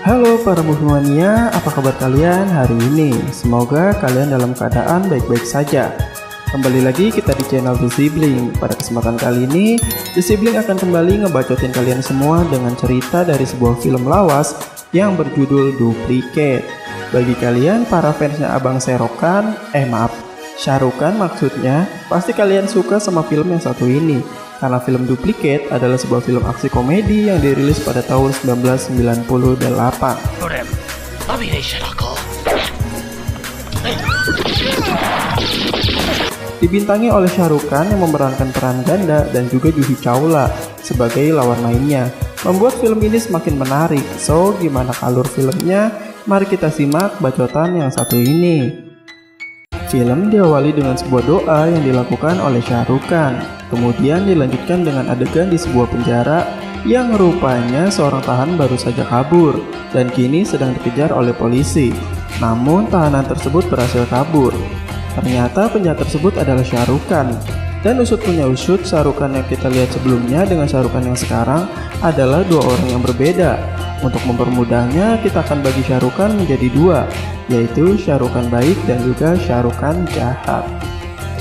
Halo para movie-mania, apa kabar kalian hari ini? Semoga kalian dalam keadaan baik-baik saja. Kembali lagi kita di channel The Sibling. Pada kesempatan kali ini, The Sibling akan kembali ngebacotin kalian semua dengan cerita dari sebuah film lawas yang berjudul Duplicate. Bagi kalian para fansnya Abang Serokan, Syarukan maksudnya, pasti kalian suka sama film yang satu ini. Karena film Duplicate adalah sebuah film aksi komedi yang dirilis pada tahun 1998. Dibintangi oleh Syarukan yang memerankan peran ganda dan juga Juhi Chawla sebagai lawan mainnya, membuat film ini semakin menarik. So, gimana alur filmnya? Mari kita simak bacotan yang satu ini. Film diawali dengan sebuah doa yang dilakukan oleh Syarukan. Kemudian dilanjutkan dengan adegan di sebuah penjara yang rupanya seorang tahanan baru saja kabur dan kini sedang dikejar oleh polisi. Namun tahanan tersebut berhasil kabur. Ternyata penjahat tersebut adalah Syarukan. Dan usut punya usut, Syarukan yang kita lihat sebelumnya dengan Syarukan yang sekarang adalah dua orang yang berbeda. Untuk mempermudahnya, kita akan bagi Syarukan menjadi dua, yaitu Syarukan baik dan juga Syarukan jahat.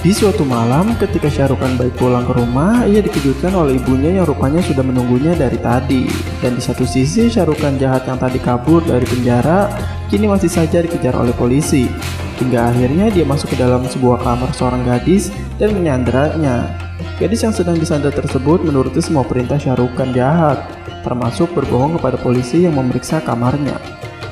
Di suatu malam, ketika Syarukan baik pulang ke rumah, ia dikejutkan oleh ibunya yang rupanya sudah menunggunya dari tadi. Dan di satu sisi, Syarukan jahat yang tadi kabur dari penjara, kini masih saja dikejar oleh polisi. Hingga akhirnya dia masuk ke dalam sebuah kamar seorang gadis dan menyanderanya. Gadis yang sedang disandra tersebut menuruti semua perintah Syarukan jahat, termasuk berbohong kepada polisi yang memeriksa kamarnya.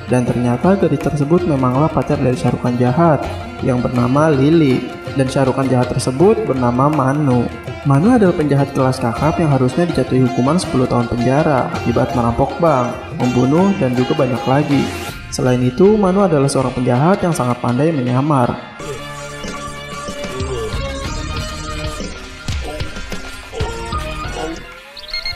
Dan ternyata gadis tersebut memanglah pacar dari Syarukan jahat yang bernama Lily. Dan Syarukan jahat tersebut bernama Manu. Manu adalah penjahat kelas kakap yang harusnya dijatuhi hukuman 10 tahun penjara akibat merampok bank, membunuh, dan juga banyak lagi. Selain itu, Manu adalah seorang penjahat yang sangat pandai menyamar.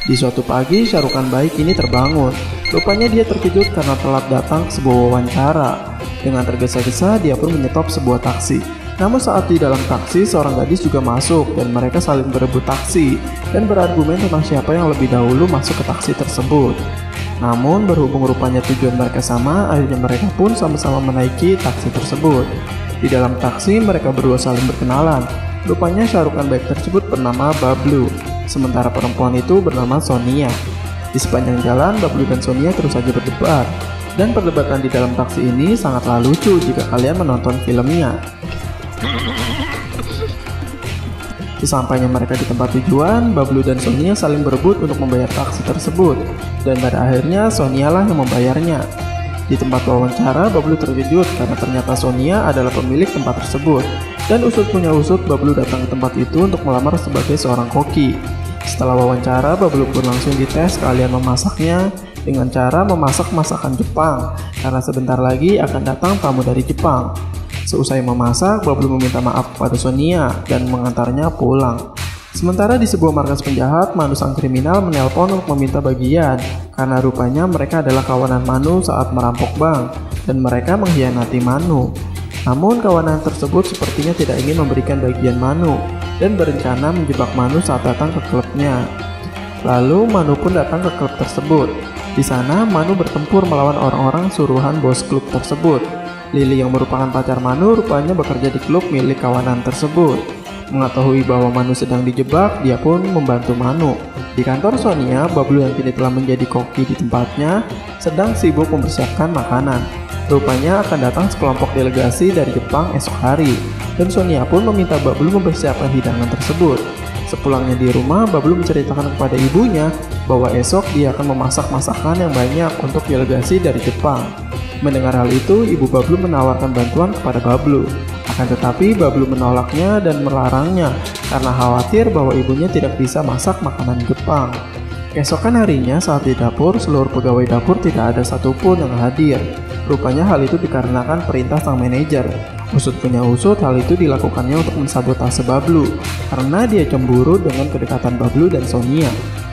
Di suatu pagi, Syarukan baik ini terbangun. Rupanya dia terkejut karena telat datang ke sebuah wawancara. Dengan tergesa-gesa, dia pun menyetop sebuah taksi. Namun saat di dalam taksi, seorang gadis juga masuk dan mereka saling berebut taksi dan berargumen tentang siapa yang lebih dahulu masuk ke taksi tersebut. Namun berhubung rupanya tujuan mereka sama, akhirnya mereka pun sama-sama menaiki taksi tersebut. Di dalam taksi, mereka berdua saling berkenalan. Rupanya Syarukan baik tersebut bernama Bablu, sementara perempuan itu bernama Sonia. Di sepanjang jalan, Bablu dan Sonia terus saja berdebat. Dan perdebatan di dalam taksi ini sangatlah lucu jika kalian menonton filmnya. Sesampainya mereka di tempat tujuan, Bablu dan Sonia saling berebut untuk membayar taksi tersebut. Dan pada akhirnya Sonia lah yang membayarnya. Di tempat wawancara, Bablu terkejut karena ternyata Sonia adalah pemilik tempat tersebut. Dan usut punya usut, Bablu datang ke tempat itu untuk melamar sebagai seorang koki. Setelah wawancara, Bablu pun langsung dites keahlian memasaknya dengan cara memasak masakan Jepang, karena sebentar lagi akan datang tamu dari Jepang. Seusai memasak, Bablu meminta maaf kepada Sonia dan mengantarnya pulang. Sementara di sebuah markas penjahat, Manu sang kriminal menelpon untuk meminta bagian, karena rupanya mereka adalah kawanan Manu saat merampok bank, dan mereka mengkhianati Manu. Namun kawanan tersebut sepertinya tidak ingin memberikan bagian Manu, dan berencana menjebak Manu saat datang ke klubnya. Lalu Manu pun datang ke klub tersebut. Di sana Manu bertempur melawan orang-orang suruhan bos klub tersebut. Lily yang merupakan pacar Manu rupanya bekerja di klub milik kawanan tersebut. Mengetahui bahwa Manu sedang dijebak, dia pun membantu Manu. Di kantor Sonia, Bablu yang kini telah menjadi koki di tempatnya sedang sibuk mempersiapkan makanan. Rupanya akan datang sekelompok delegasi dari Jepang esok hari, dan Sonia pun meminta Bablu mempersiapkan hidangan tersebut. Sepulangnya di rumah, Bablu menceritakan kepada ibunya bahwa esok dia akan memasak masakan yang banyak untuk delegasi dari Jepang. Mendengar hal itu, ibu Bablu menawarkan bantuan kepada Bablu. Akan tetapi Bablu menolaknya dan melarangnya karena khawatir bahwa ibunya tidak bisa masak makanan Jepang. Keesokan harinya saat di dapur, seluruh pegawai dapur tidak ada satupun yang hadir. Rupanya hal itu dikarenakan perintah sang manajer. Usut punya usut, hal itu dilakukannya untuk mensabotase Bablu karena dia cemburu dengan kedekatan Bablu dan Sonia.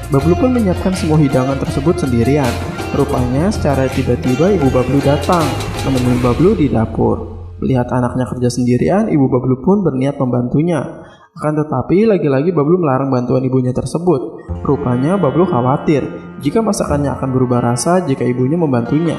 Bablu pun menyiapkan semua hidangan tersebut sendirian. Rupanya secara tiba-tiba ibu Bablu datang menemui Bablu di dapur. Melihat anaknya kerja sendirian, ibu Bablu pun berniat membantunya. Akan tetapi lagi-lagi Bablu melarang bantuan ibunya tersebut. Rupanya Bablu khawatir jika masakannya akan berubah rasa jika ibunya membantunya.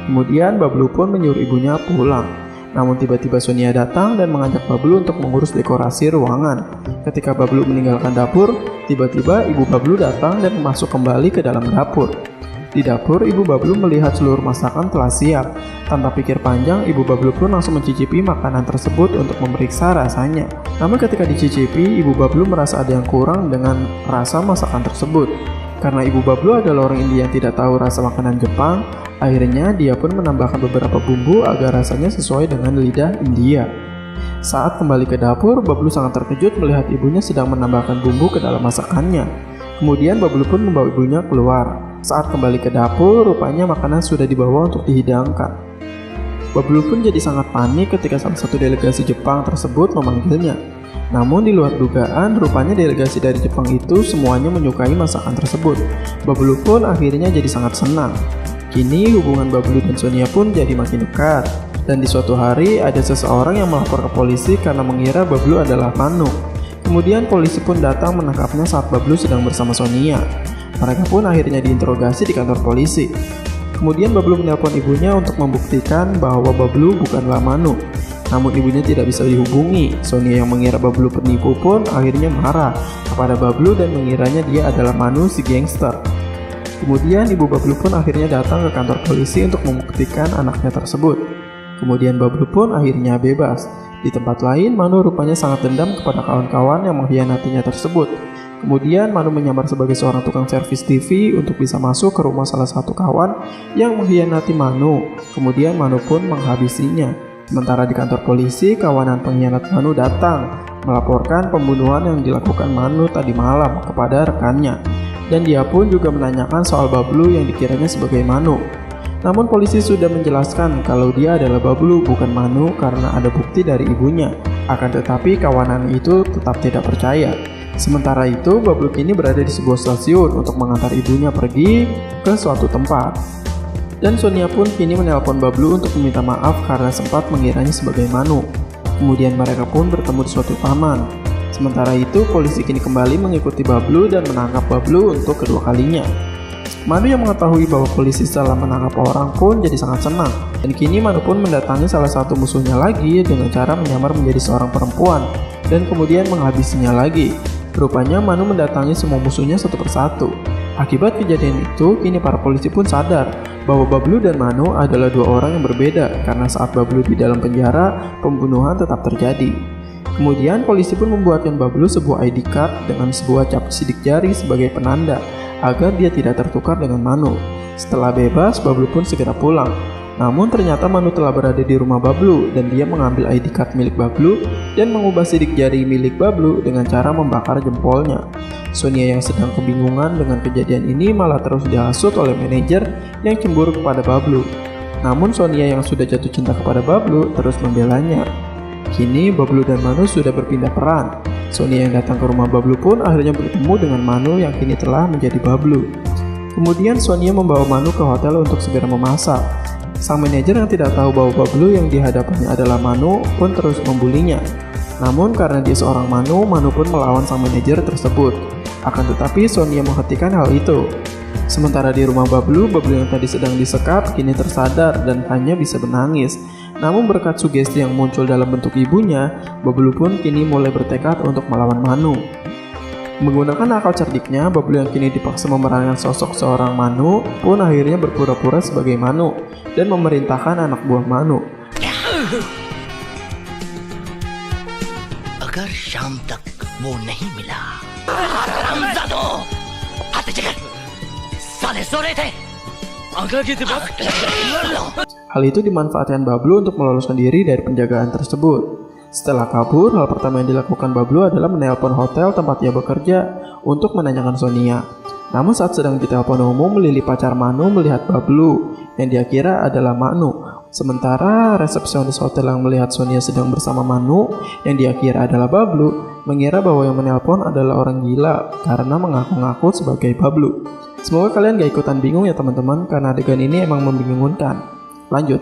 Kemudian Bablu pun menyuruh ibunya pulang. Namun tiba-tiba Sonia datang dan mengajak Bablu untuk mengurus dekorasi ruangan. Ketika Bablu meninggalkan dapur, tiba-tiba ibu Bablu datang dan masuk kembali ke dalam dapur. Di dapur, ibu Bablu melihat seluruh masakan telah siap. Tanpa pikir panjang, ibu Bablu pun langsung mencicipi makanan tersebut untuk memeriksa rasanya. Namun ketika dicicipi, ibu Bablu merasa ada yang kurang dengan rasa masakan tersebut. Karena ibu Bablu adalah orang India yang tidak tahu rasa makanan Jepang, akhirnya dia pun menambahkan beberapa bumbu agar rasanya sesuai dengan lidah India. Saat kembali ke dapur, Bablu sangat terkejut melihat ibunya sedang menambahkan bumbu ke dalam masakannya. Kemudian Bablu pun membawa ibunya keluar. Saat kembali ke dapur, rupanya makanan sudah dibawa untuk dihidangkan. Bablu pun jadi sangat panik ketika salah satu delegasi Jepang tersebut memanggilnya. Namun di luar dugaan, rupanya delegasi dari Jepang itu semuanya menyukai masakan tersebut. Bablu pun akhirnya jadi sangat senang. Kini hubungan Bablu dan Sonia pun jadi makin dekat. Dan di suatu hari ada seseorang yang melapor ke polisi karena mengira Bablu adalah Manu. Kemudian polisi pun datang menangkapnya saat Bablu sedang bersama Sonia. Mereka pun akhirnya diinterogasi di kantor polisi. Kemudian Bablu menelpon ibunya untuk membuktikan bahwa Bablu bukanlah Manu. Namun ibunya tidak bisa dihubungi. Sonia yang mengira Bablu penipu pun akhirnya marah kepada Bablu dan mengiranya dia adalah Manu si gangster. Kemudian ibu Bablu pun akhirnya datang ke kantor polisi untuk membuktikan anaknya tersebut. Kemudian Bablu pun akhirnya bebas. Di tempat lain, Manu rupanya sangat dendam kepada kawan-kawan yang mengkhianatinya tersebut. Kemudian Manu menyamar sebagai seorang tukang servis TV untuk bisa masuk ke rumah salah satu kawan yang mengkhianati Manu. Kemudian Manu pun menghabisinya. Sementara di kantor polisi, kawanan pengkhianat Manu datang melaporkan pembunuhan yang dilakukan Manu tadi malam kepada rekannya. Dan dia pun juga menanyakan soal Bablu yang dikiranya sebagai Manu. Namun polisi sudah menjelaskan kalau dia adalah Bablu bukan Manu karena ada bukti dari ibunya. Akan tetapi kawanan itu tetap tidak percaya. Sementara itu, Bablu kini berada di sebuah stasiun untuk mengantar ibunya pergi ke suatu tempat. Dan Sonia pun kini menelpon Bablu untuk meminta maaf karena sempat mengiranya sebagai Manu. Kemudian mereka pun bertemu di suatu taman. Sementara itu, polisi kini kembali mengikuti Bablu dan menangkap Bablu untuk kedua kalinya. Manu yang mengetahui bahwa polisi telah menangkap orang pun jadi sangat senang. Dan kini Manu pun mendatangi salah satu musuhnya lagi dengan cara menyamar menjadi seorang perempuan dan kemudian menghabisinya lagi. Rupanya Manu mendatangi semua musuhnya satu persatu. Akibat kejadian itu, kini para polisi pun sadar bahwa Bablu dan Manu adalah dua orang yang berbeda karena saat Bablu di dalam penjara, pembunuhan tetap terjadi. Kemudian polisi pun membuatkan Bablu sebuah ID card dengan sebuah cap sidik jari sebagai penanda agar dia tidak tertukar dengan Manu. Setelah bebas, Bablu pun segera pulang. Namun ternyata Manu telah berada di rumah Bablu dan dia mengambil ID card milik Bablu dan mengubah sidik jari milik Bablu dengan cara membakar jempolnya. Sonia yang sedang kebingungan dengan kejadian ini malah terus dihasut oleh manajer yang cemburu kepada Bablu. Namun Sonia yang sudah jatuh cinta kepada Bablu terus membelanya. Kini Bablu dan Manu sudah berpindah peran. Sonia yang datang ke rumah Bablu pun akhirnya bertemu dengan Manu yang kini telah menjadi Bablu. Kemudian Sonia membawa Manu ke hotel untuk segera memasak. Sang manajer yang tidak tahu bahwa Bablu yang dihadapannya adalah Manu pun terus membulinya. Namun karena dia seorang Manu, Manu pun melawan sang manajer tersebut. Akan tetapi Sonia menghentikan hal itu. Sementara di rumah Bablu, Bablu yang tadi sedang disekap kini tersadar dan hanya bisa menangis. Namun berkat sugesti yang muncul dalam bentuk ibunya, Bablu pun kini mulai bertekad untuk melawan Manu. Menggunakan akal cerdiknya, Bablu yang kini dipaksa memerankan sosok seorang Manu pun akhirnya berpura-pura sebagai Manu dan memerintahkan anak buah Manu. Agar syam tak wo nahi mila, haramzado, hati jagat, sale sore the, angka gitu bos. Hal itu dimanfaatkan Bablu untuk meloloskan diri dari penjagaan tersebut. Setelah kabur, hal pertama yang dilakukan Bablu adalah menelpon hotel tempat ia bekerja untuk menanyakan Sonia. Namun saat sedang ditelepon umum, Lili pacar Manu melihat Bablu yang dia kira adalah Manu. Sementara resepsionis hotel yang melihat Sonia sedang bersama Manu yang dia kira adalah Bablu, mengira bahwa yang menelpon adalah orang gila karena mengaku-ngaku sebagai Bablu. Semoga kalian gak ikutan bingung ya teman-teman, karena adegan ini emang membingungkan. Lanjut.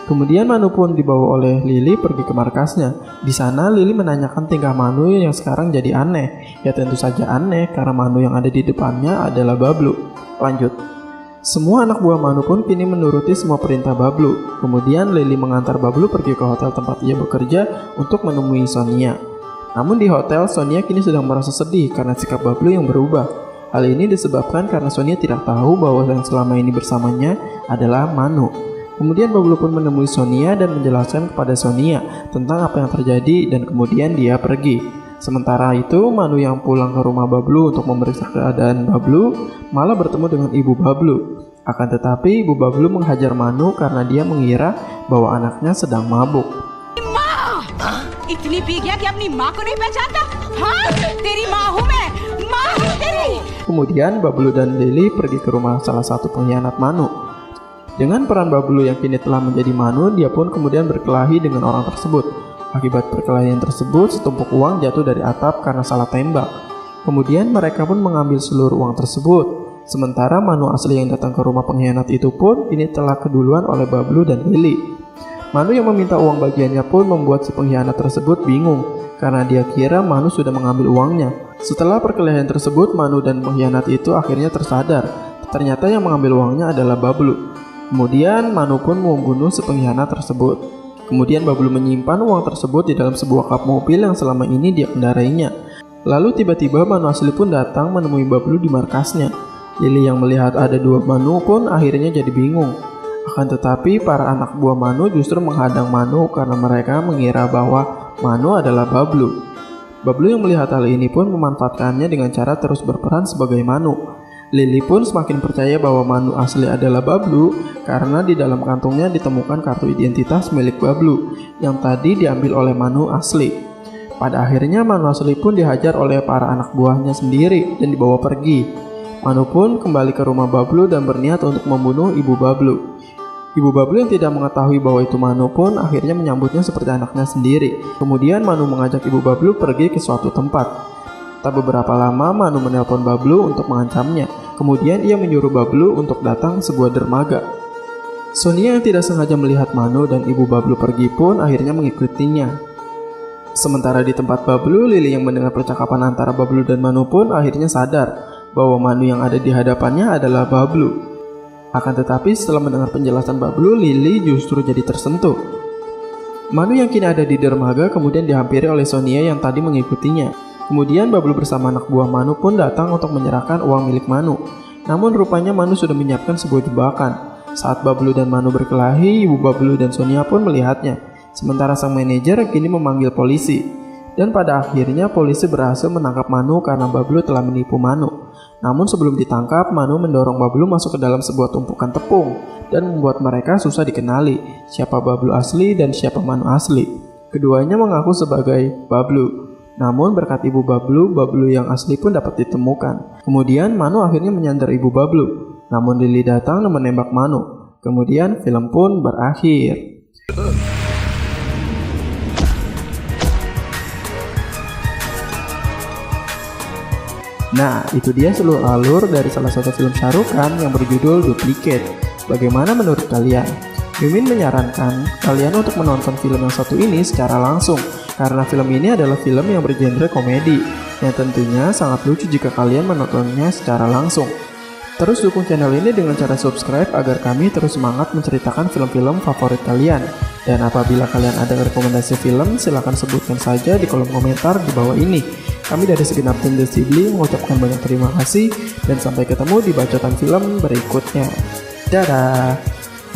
Kemudian Manu pun dibawa oleh Lily pergi ke markasnya. Di sana Lily menanyakan tingkah Manu yang sekarang jadi aneh. Ya tentu saja aneh karena Manu yang ada di depannya adalah Bablu. Lanjut. Semua anak buah Manu pun kini menuruti semua perintah Bablu. Kemudian Lily mengantar Bablu pergi ke hotel tempat ia bekerja untuk menemui Sonia. Namun di hotel, Sonia kini sedang merasa sedih karena sikap Bablu yang berubah. Hal ini disebabkan karena Sonia tidak tahu bahwa yang selama ini bersamanya adalah Manu. Kemudian Bablu pun menemui Sonia dan menjelaskan kepada Sonia tentang apa yang terjadi dan kemudian dia pergi. Sementara itu, Manu yang pulang ke rumah Bablu untuk memeriksa keadaan Bablu malah bertemu dengan ibu Bablu. Akan tetapi ibu Bablu menghajar Manu karena dia mengira bahwa anaknya sedang mabuk. इतनी पी गया कि अपनी माँ को नहीं पहचानता? हाँ, तेरी माँ हूँ मैं, माँ हूँ तेरी. Kemudian Bablu dan Lily pergi ke rumah salah satu pengkhianat Manu. Dengan peran Bablu yang kini telah menjadi Manu, dia pun kemudian berkelahi dengan orang tersebut. Akibat perkelahian tersebut, setumpuk uang jatuh dari atap karena salah tembak. Kemudian mereka pun mengambil seluruh uang tersebut. Sementara Manu asli yang datang ke rumah pengkhianat itu pun ini telah keduluan oleh Bablu dan Lily. Manu yang meminta uang bagiannya pun membuat si pengkhianat tersebut bingung karena dia kira Manu sudah mengambil uangnya. Setelah perkelahian tersebut, Manu dan pengkhianat itu akhirnya tersadar. Ternyata yang mengambil uangnya adalah Bablu. Kemudian Manu pun membunuh si pengkhianat tersebut. Kemudian Bablu menyimpan uang tersebut di dalam sebuah kap mobil yang selama ini dia kendarainya. Lalu tiba-tiba Manu asli pun datang menemui Bablu di markasnya. Lily yang melihat ada dua Manu pun akhirnya jadi bingung. Akan tetapi para anak buah Manu justru menghadang Manu karena mereka mengira bahwa Manu adalah Bablu. Bablu yang melihat hal ini pun memanfaatkannya dengan cara terus berperan sebagai Manu. Lily pun semakin percaya bahwa Manu asli adalah Bablu karena di dalam kantongnya ditemukan kartu identitas milik Bablu yang tadi diambil oleh Manu asli. Pada akhirnya Manu asli pun dihajar oleh para anak buahnya sendiri dan dibawa pergi. Manu pun kembali ke rumah Bablu dan berniat untuk membunuh ibu Bablu. Ibu Bablu yang tidak mengetahui bahwa itu Manu pun akhirnya menyambutnya seperti anaknya sendiri. Kemudian Manu mengajak ibu Bablu pergi ke suatu tempat. Tak beberapa lama Manu menelpon Bablu untuk mengancamnya. Kemudian ia menyuruh Bablu untuk datang ke sebuah dermaga. Sonia yang tidak sengaja melihat Manu dan ibu Bablu pergi pun akhirnya mengikutinya. Sementara di tempat Bablu, Lily yang mendengar percakapan antara Bablu dan Manu pun akhirnya sadar bahwa Manu yang ada di hadapannya adalah Bablu. Akan tetapi setelah mendengar penjelasan Bablu, Lily justru jadi tersentuh. Manu yang kini ada di dermaga kemudian dihampiri oleh Sonia yang tadi mengikutinya. Kemudian Bablu bersama anak buah Manu pun datang untuk menyerahkan uang milik Manu. Namun rupanya Manu sudah menyiapkan sebuah jebakan. Saat Bablu dan Manu berkelahi, ibu Bablu dan Sonia pun melihatnya. Sementara sang manajer kini memanggil polisi. Dan pada akhirnya polisi berhasil menangkap Manu karena Bablu telah menipu Manu. Namun sebelum ditangkap, Manu mendorong Bablu masuk ke dalam sebuah tumpukan tepung dan membuat mereka susah dikenali siapa Bablu asli dan siapa Manu asli. Keduanya mengaku sebagai Bablu. Namun berkat ibu Bablu, Bablu yang asli pun dapat ditemukan. Kemudian Manu akhirnya menyandar ibu Bablu. Namun Lily datang dan menembak Manu. Kemudian film pun berakhir. Nah, itu dia seluruh alur dari salah satu film Shah Rukh Khan yang berjudul Duplicate. Bagaimana menurut kalian? Mimin menyarankan kalian untuk menonton film yang satu ini secara langsung, karena film ini adalah film yang bergenre komedi, yang tentunya sangat lucu jika kalian menontonnya secara langsung. Terus dukung channel ini dengan cara subscribe agar kami terus semangat menceritakan film-film favorit kalian. Dan apabila kalian ada rekomendasi film, silahkan sebutkan saja di kolom komentar di bawah ini. Kami dari segenap tim The Sibling mengucapkan banyak terima kasih dan sampai ketemu di bacotan film berikutnya. Dadah!